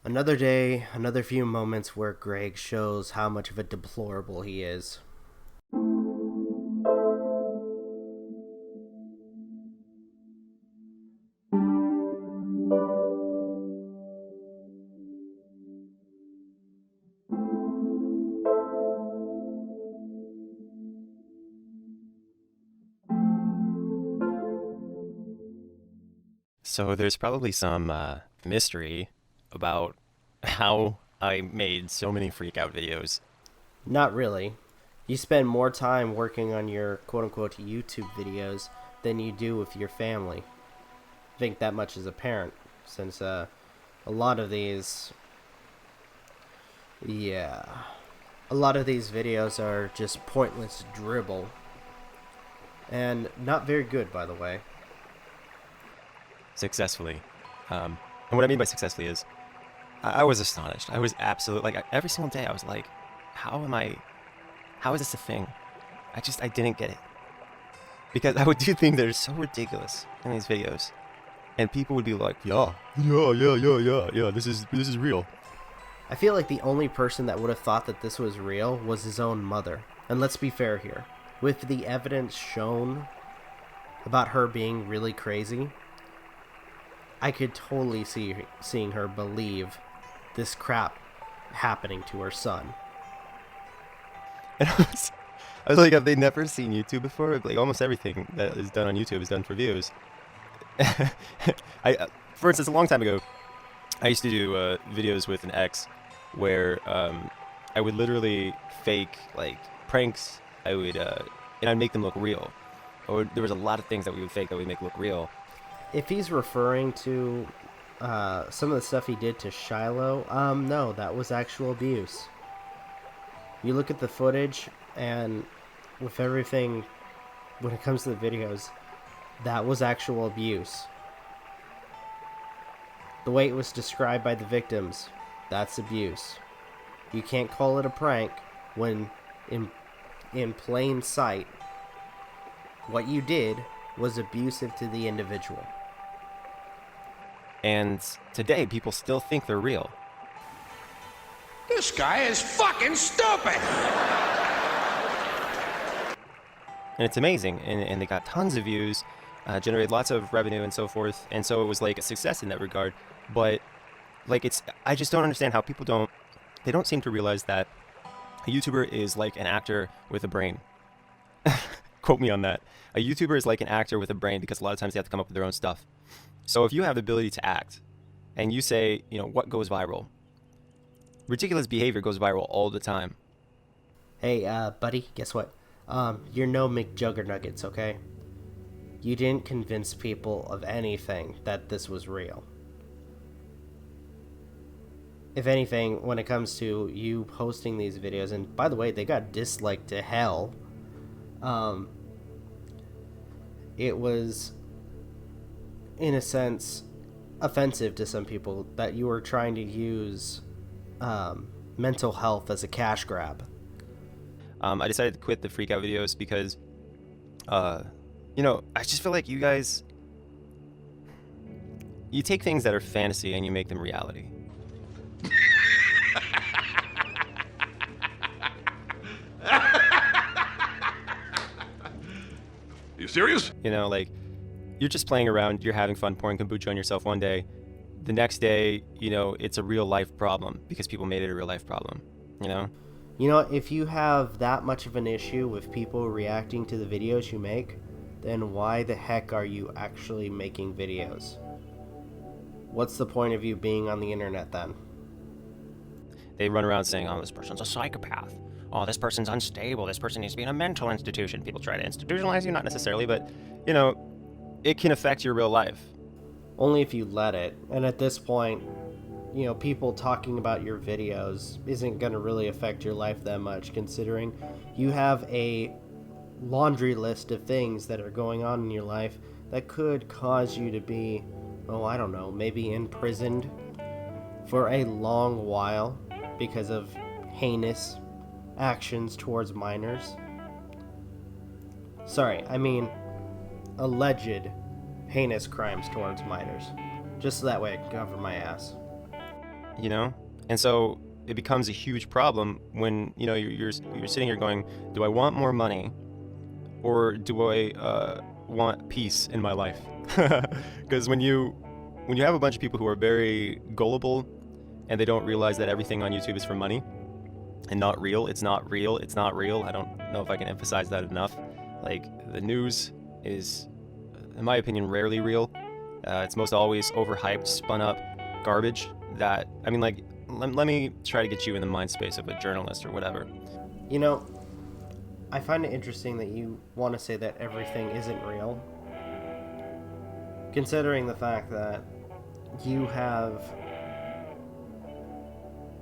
Another day, another few moments where Greg shows how much of a deplorable he is. So there's probably some mystery about how I made so many freak out videos. Not really. You spend more time working on your quote unquote YouTube videos than you do with your family. I think that much is apparent since a lot of these, yeah, a lot of these videos are just pointless dribble and not very good, by the way. Successfully. And what I mean by successfully is I was astonished. I was absolutely, every single day I was like, how is this a thing? I didn't get it. Because I would do things that are so ridiculous in these videos. And people would be like, yeah, this is real. I feel like the only person that would have thought that this was real was his own mother. And let's be fair here. With the evidence shown about her being really crazy, I could totally see seeing her believe this crap happening to her son. And I was like, have they never seen YouTube before? Like almost everything that is done on YouTube is done for views. For instance, a long time ago, I used to do videos with an ex where I would literally fake like pranks. And I'd make them look real. Or there was a lot of things that we would fake that we make look real. If he's referring to some of the stuff he did to Shiloh, no, that was actual abuse. You look at the footage, and with everything, when it comes to the videos, that was actual abuse. The way it was described by the victims, that's abuse. You can't call it a prank when in plain sight, what you did was abusive to the individual. And today, people still think they're real. This guy is fucking stupid! And it's amazing. And they got tons of views, generated lots of revenue and so forth. And so it was like a success in that regard. But like I just don't understand how people don't seem to realize that a YouTuber is like an actor with a brain. Quote me on that. A YouTuber is like an actor with a brain because a lot of times they have to come up with their own stuff. So if you have the ability to act and you say, what goes viral? Ridiculous behavior goes viral all the time. Hey, buddy, guess what? You're no McJuggernuggets, okay? You didn't convince people of anything that this was real. If anything, when it comes to you posting these videos, and by the way, they got disliked to hell, it was, in a sense, offensive to some people that you were trying to use mental health as a cash grab. I decided to quit the freak out videos because, I just feel like you guys, you take things that are fantasy and you make them reality. You serious? You're just playing around, you're having fun pouring kombucha on yourself one day. The next day, it's a real life problem because people made it a real life problem, If you have that much of an issue with people reacting to the videos you make, then why the heck are you actually making videos? What's the point of you being on the internet then? They run around saying, oh, this person's a psychopath. Oh, this person's unstable. This person needs to be in a mental institution. People try to institutionalize you, not necessarily, but, it can affect your real life. Only if you let it. And at this point, people talking about your videos isn't going to really affect your life that much, considering you have a laundry list of things that are going on in your life that could cause you to be, I don't know, maybe imprisoned for a long while because of heinous actions towards minors. Sorry, I mean alleged heinous crimes towards minors. Just so that way I can cover my ass. you know? And so it becomes a huge problem when, you know, you're sitting here going, do I want more money or do I want peace in my life? Because when you have a bunch of people who are very gullible and they don't realize that everything on YouTube is for money and not real, it's not real, it's not real. I don't know if I can emphasize that enough. Like, the news is, in my opinion, rarely real. It's most always overhyped, spun up garbage that, I mean, like, let me try to get you in the mind space of a journalist or whatever. You know, I find it interesting that you want to say that everything isn't real, considering the fact that you have,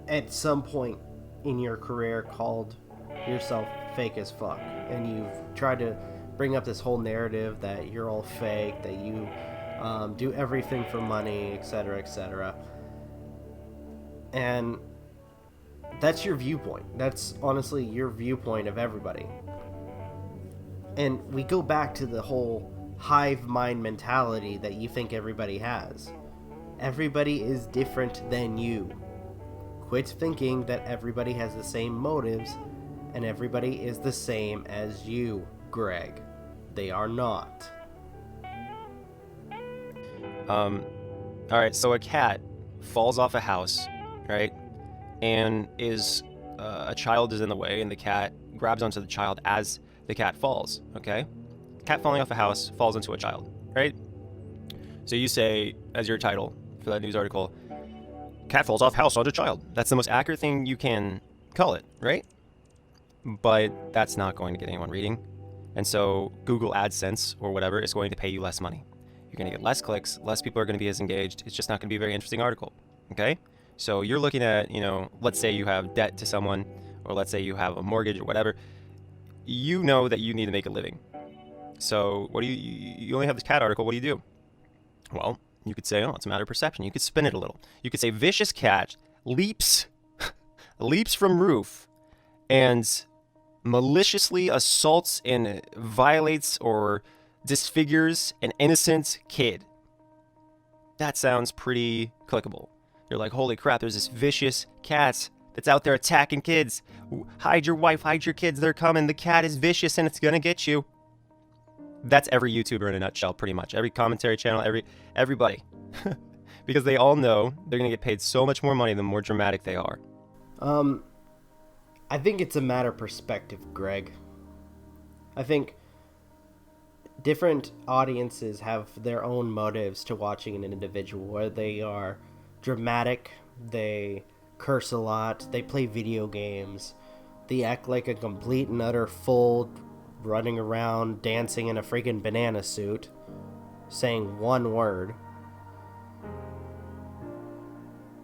at some point in your career, called yourself fake as fuck, and you've tried to bring up this whole narrative that you're all fake, that you do everything for money, etc., etc. And that's your viewpoint. That's honestly your viewpoint of everybody. And we go back to the whole hive mind mentality that you think everybody has. Everybody is different than you. Quit thinking that everybody has the same motives and everybody is the same as you, Greg. They are not. Alright, so a cat falls off a house, right? And a child is in the way, and the cat grabs onto the child as the cat falls, okay? Cat falling off a house falls into a child, right? So you say, as your title for that news article, cat falls off house onto child. That's the most accurate thing you can call it, right? But that's not going to get anyone reading. And so Google AdSense or whatever is going to pay you less money. You're going to get less clicks, less people are going to be as engaged. It's just not going to be a very interesting article, okay? So you're looking at, you know, let's say you have debt to someone, or let's say you have a mortgage or whatever. You know that you need to make a living. So what do you only have this cat article, what do you do? Well, you could say, oh, it's a matter of perception. You could spin it a little. You could say, vicious cat leaps from roof and maliciously assaults and violates or disfigures an innocent kid. That sounds pretty clickable. You're like, holy crap, there's this vicious cat that's out there attacking kids. Hide your wife, hide your kids, they're coming. The cat is vicious and it's gonna get you. That's every YouTuber in a nutshell, pretty much. Every commentary channel, everybody. Because they all know they're gonna get paid so much more money the more dramatic they are. I think it's a matter of perspective, Greg. I think different audiences have their own motives to watching an individual, where they are dramatic, they curse a lot, they play video games, they act like a complete and utter fool, running around dancing in a freaking banana suit, saying one word.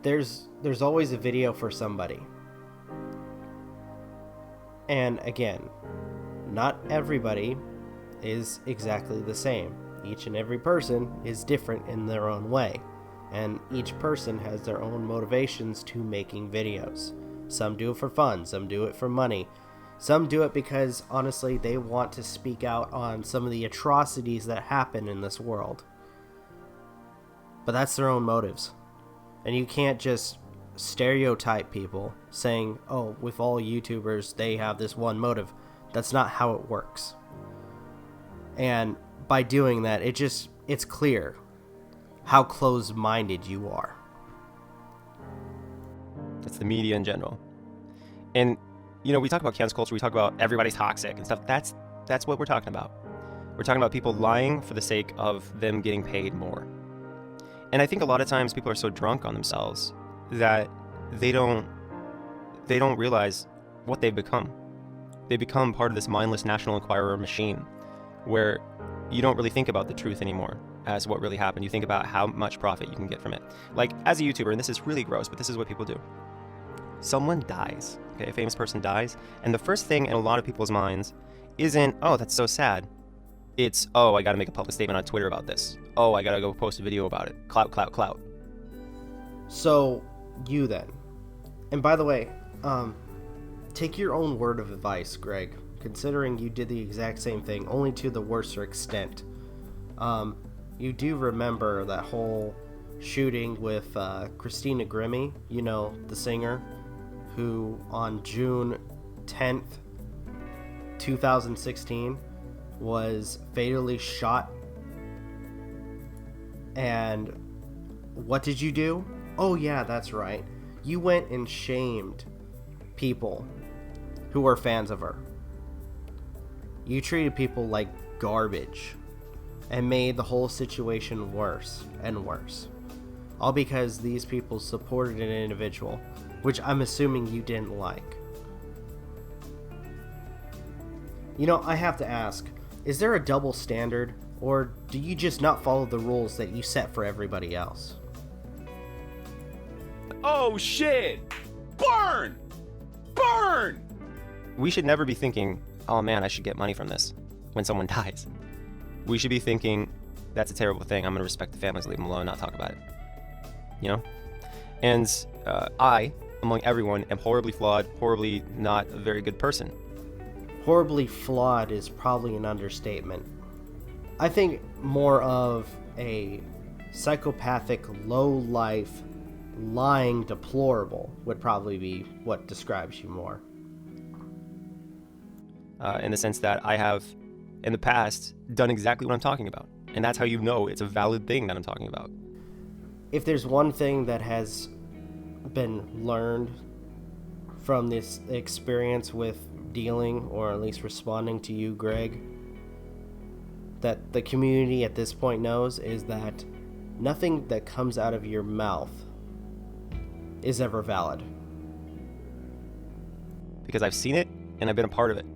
There's always a video for somebody. And again, not everybody is exactly the same. Each and every person is different in their own way, and each person has their own motivations to making videos. Some do it for fun, some do it for money, some do it because honestly they want to speak out on some of the atrocities that happen in this world. But that's their own motives, and you can't just stereotype people saying, oh, with all YouTubers they have this one motive. That's not how it works. And by doing that, it's clear how closed-minded you are. That's the media in general. And, you know, we talk about cancel culture, we talk about everybody's toxic and stuff. That's what we're talking about. We're talking about people lying for the sake of them getting paid more. And I think a lot of times people are so drunk on themselves that they don't realize what they've become. They become part of this mindless National Enquirer machine where you don't really think about the truth anymore as what really happened. You think about how much profit you can get from it. Like, as a YouTuber, and this is really gross, but this is what people do. Someone dies, okay, a famous person dies, and the first thing in a lot of people's minds isn't, oh, that's so sad. It's, oh, I gotta make a public statement on Twitter about this. Oh, I gotta go post a video about it. Clout, clout, clout. So, you then. And by the way, take your own word of advice, Greg, considering you did the exact same thing, only to the worser extent. You do remember that whole shooting with Christina Grimmie, you know, the singer, who on June 10th, 2016, was fatally shot. And what did you do? Oh yeah, that's right. You went and shamed people who were fans of her. You treated people like garbage and made the whole situation worse and worse. All because these people supported an individual, which I'm assuming you didn't like. You know, I have to ask, is there a double standard, or do you just not follow the rules that you set for everybody else? Oh shit! Burn! Burn! We should never be thinking, oh man, I should get money from this when someone dies. We should be thinking, that's a terrible thing. I'm going to respect the families, leave them alone, not talk about it. You know? And I, among everyone, am horribly flawed, horribly not a very good person. Horribly flawed is probably an understatement. I think more of a psychopathic, low-life, lying deplorable would probably be what describes you more. In the sense that I have, in the past, done exactly what I'm talking about. And that's how you know it's a valid thing that I'm talking about. If there's one thing that has been learned from this experience with dealing, or at least responding to you, Greg, that the community at this point knows, is that nothing that comes out of your mouth is ever valid. Because I've seen it, and I've been a part of it.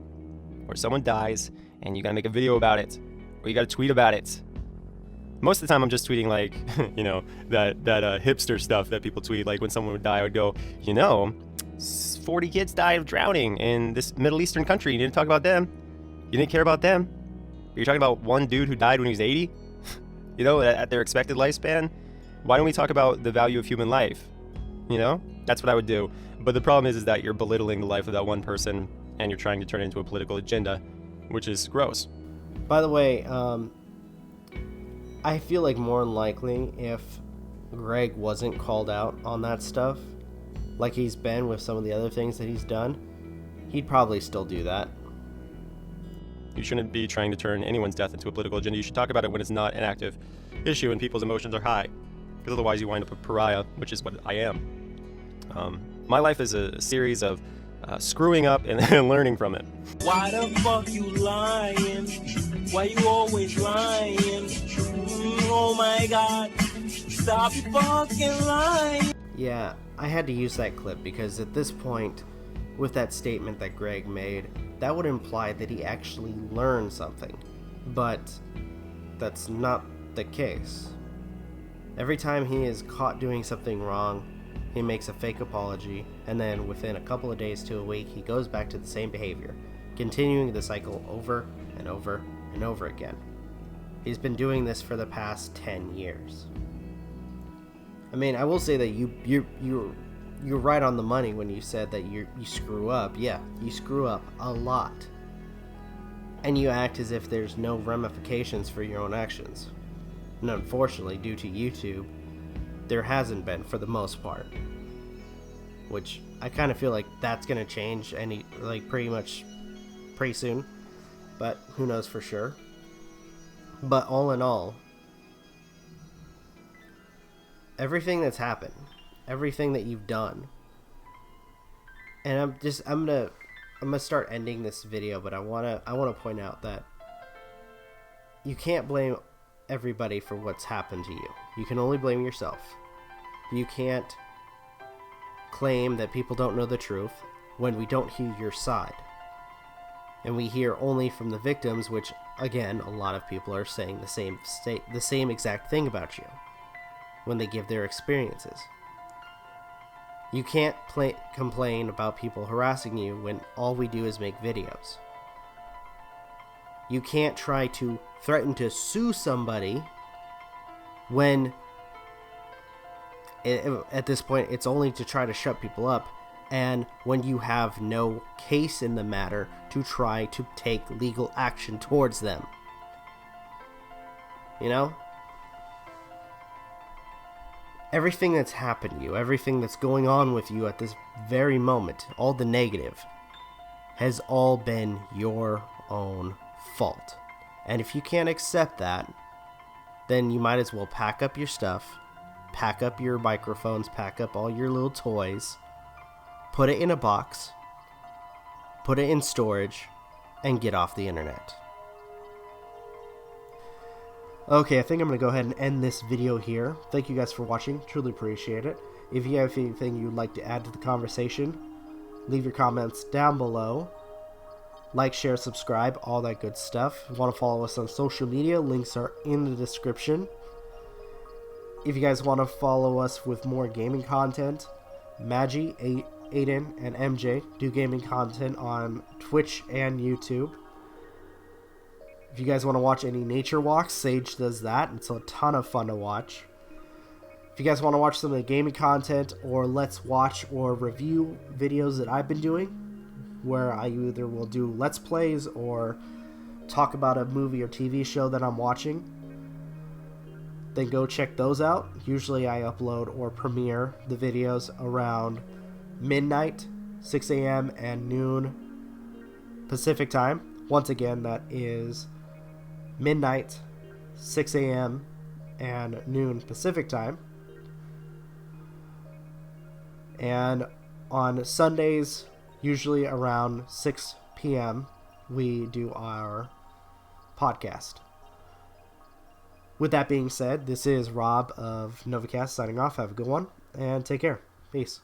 Where someone dies, and you gotta make a video about it, or you gotta tweet about it. Most of the time I'm just tweeting like, you know, that hipster stuff that people tweet, like when someone would die, I would go, you know, 40 kids died of drowning in this Middle Eastern country. You didn't talk about them. You didn't care about them. But you're talking about one dude who died when he was 80, you know, at their expected lifespan. Why don't we talk about the value of human life? You know, that's what I would do. But the problem is that you're belittling the life of that one person, and you're trying to turn it into a political agenda, which is gross. By the way, I feel like more than likely, if Greg wasn't called out on that stuff, like he's been with some of the other things that he's done, he'd probably still do that. You shouldn't be trying to turn anyone's death into a political agenda. You should talk about it when it's not an active issue and people's emotions are high. Because otherwise you wind up a pariah, which is what I am. My life is a series of screwing up and then learning from it. Why the fuck you lying? Why you always lying? Oh my god, stop fucking lying. Yeah, I had to use that clip because at this point, with that statement that Greg made, that would imply that he actually learned something. But that's not the case. Every time he is caught doing something wrong, he makes a fake apology, and then within a couple of days to a week, he goes back to the same behavior, continuing the cycle over and over and over again. He's been doing this for the past 10 years. I mean, I will say that you're right on the money when you said that you screw up. Yeah, you screw up a lot. And you act as if there's no ramifications for your own actions. And unfortunately, due to YouTube, there hasn't been for the most part. Which I kind of feel like that's going to change pretty soon. But who knows for sure. But all in all, everything that's happened, everything that you've done, and I'm gonna start ending this video, but I wanna point out that you can't blame everybody for what's happened to you. You can only blame yourself. You can't claim that people don't know the truth when we don't hear your side. And we hear only from the victims, which, again, a lot of people are saying the same exact thing about you when they give their experiences. You can't complain about people harassing you when all we do is make videos. You can't try to threaten to sue somebody when, at this point, it's only to try to shut people up, and when you have no case in the matter to try to take legal action towards them. You know? everything that's happened to you, everything that's going on with you at this very moment, all the negative, has all been your own fault. And if you can't accept that, then you might as well pack up your stuff, pack up your microphones, pack up all your little toys, put it in a box, put it in storage, and get off the internet. Okay, I think I'm going to go ahead and end this video here. Thank you guys for watching. Truly appreciate it. If you have anything you'd like to add to the conversation, leave your comments down below. Like, share, subscribe, all that good stuff. If you want to follow us on social media, links are in the description. If you guys want to follow us with more gaming content, Magi, Aden, and MJ do gaming content on Twitch and YouTube. If you guys want to watch any nature walks, Sage does that. It's a ton of fun to watch. If you guys want to watch some of the gaming content or let's watch or review videos that I've been doing, where I either will do let's plays or talk about a movie or TV show that I'm watching, then go check those out. Usually I upload or premiere the videos around midnight, 6 a.m. and noon Pacific time. Once again, that is midnight, 6 a.m. and noon Pacific time. And on Sundays, usually around 6 p.m., we do our podcast. With that being said, this is Rob of Novakast signing off. Have a good one, and take care. Peace.